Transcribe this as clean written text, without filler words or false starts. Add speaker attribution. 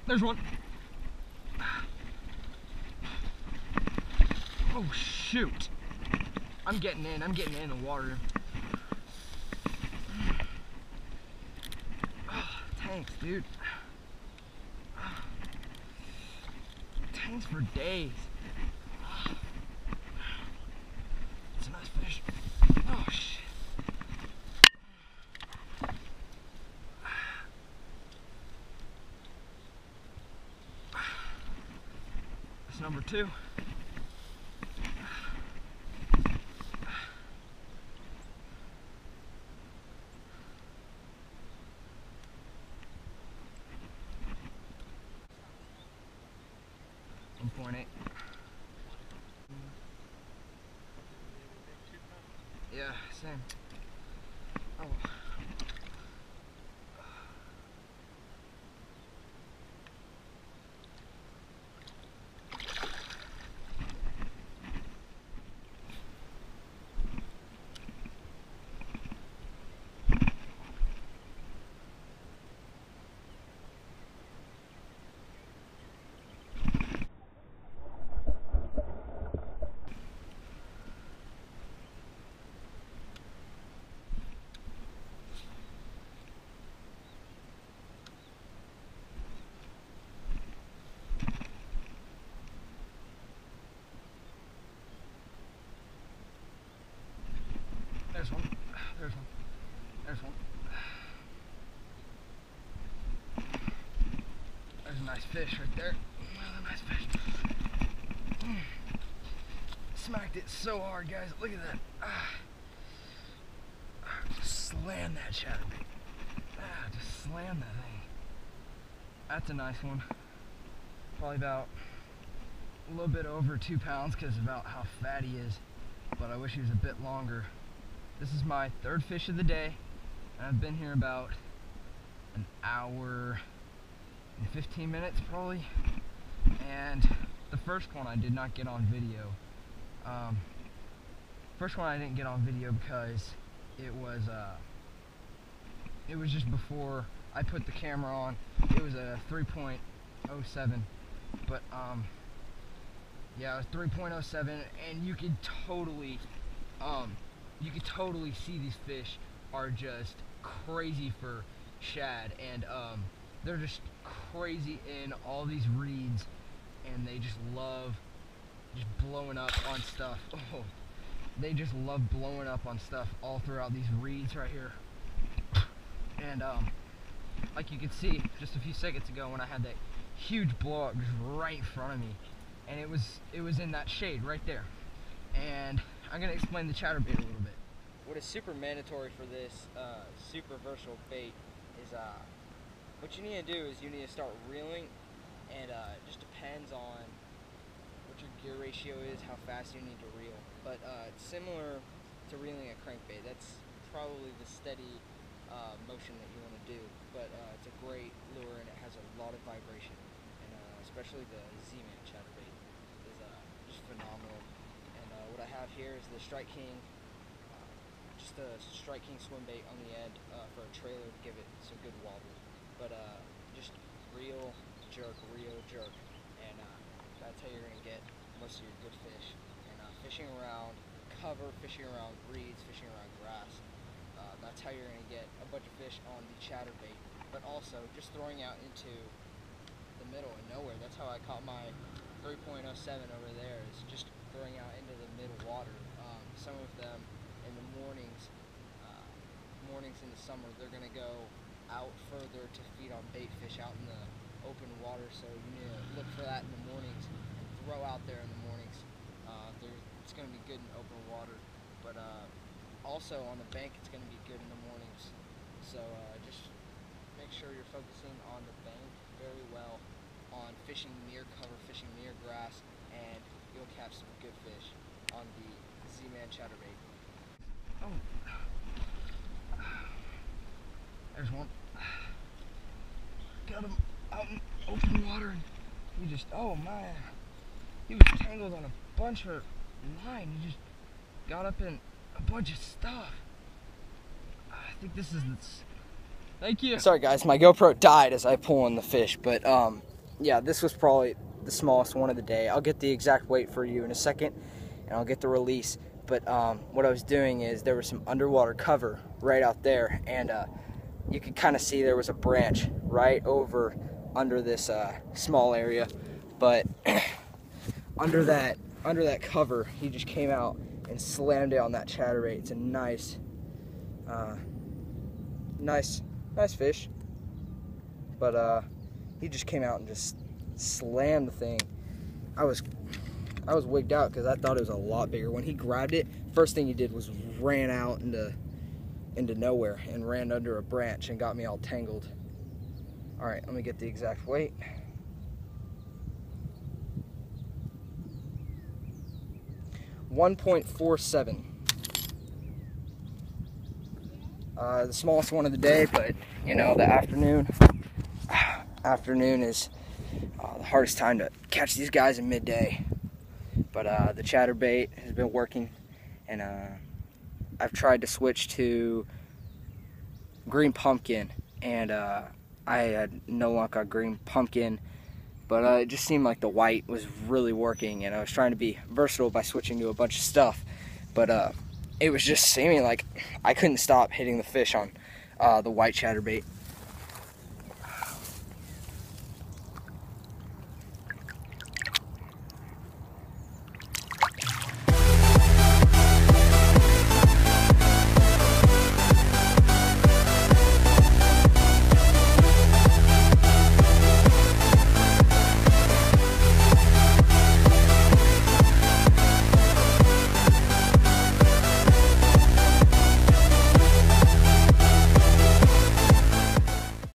Speaker 1: There's one. Oh shoot. I'm getting in the water. Oh, tanks, dude. Tanks for days. It's a nice fish. Oh shit. That's number 2. Yeah, same. Oh. There's one. There's one. There's one. There's a nice fish right there. Another nice fish. Smacked it so hard, guys. Look at that. Just slam that chatterbait. Just slam that thing. That's a nice one. Probably about a little bit over 2 pounds because about how fat he is. But I wish he was a bit longer. This is my 3rd fish of the day, and I've been here about an hour and 15 minutes probably. And the first one I did not get on video. First one I didn't get on video because it was just before I put the camera on. It was a 3.07, but yeah, it was 3.07, and you could totally see these fish are just crazy for shad, and they're just crazy in all these reeds, and they just love just blowing up on stuff. Oh, they just love blowing up on stuff all throughout these reeds right here. And like you can see just a few seconds ago when I had that huge blow up just right in front of me, and it was in that shade right there. And I'm gonna explain the chatterbait a little bit. What is super mandatory for this super versatile bait is what you need to do is you need to start reeling, and it just depends on what your gear ratio is, how fast you need to reel. But it's similar to reeling a crankbait. That's probably the steady motion that you want to do. But it's a great lure, and it has a lot of vibration, and especially the Zman chatterbait is just phenomenal. And what I have here is the Strike King. Just a Strike King swim bait on the end for a trailer to give it some good wobble. But just reel, jerk, and that's how you're going to get most of your good fish. And fishing around cover, fishing around reeds, fishing around grass, that's how you're going to get a bunch of fish on the chatterbait. But also just throwing out into the middle and nowhere. That's how I caught my 3.07 over there, is just throwing out into the middle water. Some of them in the mornings in the summer, they're going to go out further to feed on bait fish out in the open water, so you need to look for that in the mornings and throw out there in the mornings. It's going to be good in open water, but also on the bank it's going to be good in the mornings. So just make sure you're focusing on the bank very well, on fishing near cover, fishing near grass, and you'll catch some good fish on the Zman chatterbait. Oh, there's one. Got him out in open water, and he just, oh man, He was tangled on a bunch of line. He just got up in a bunch of stuff. I think this is thank you. Sorry guys, my GoPro died as I pull in the fish, but yeah, this was probably the smallest one of the day. I'll get the exact weight for you in a second, and I'll get the release. But what I was doing is there was some underwater cover right out there, and you could kind of see there was a branch right over under this small area, but under that cover, he just came out and slammed it on that chatterbait. It's a nice fish, but he just came out and just slammed the thing. I was wigged out because I thought it was a lot bigger. When he grabbed it, first thing he did was ran out into nowhere and ran under a branch and got me all tangled. All right, let me get the exact weight. .47. The smallest one of the day, but you know, the afternoon is the hardest time to catch these guys in midday. But the chatterbait has been working, and I've tried to switch to green pumpkin, and I had no luck on green pumpkin, but it just seemed like the white was really working, and I was trying to be versatile by switching to a bunch of stuff, but it was just seeming like I couldn't stop hitting the fish on the white chatterbait.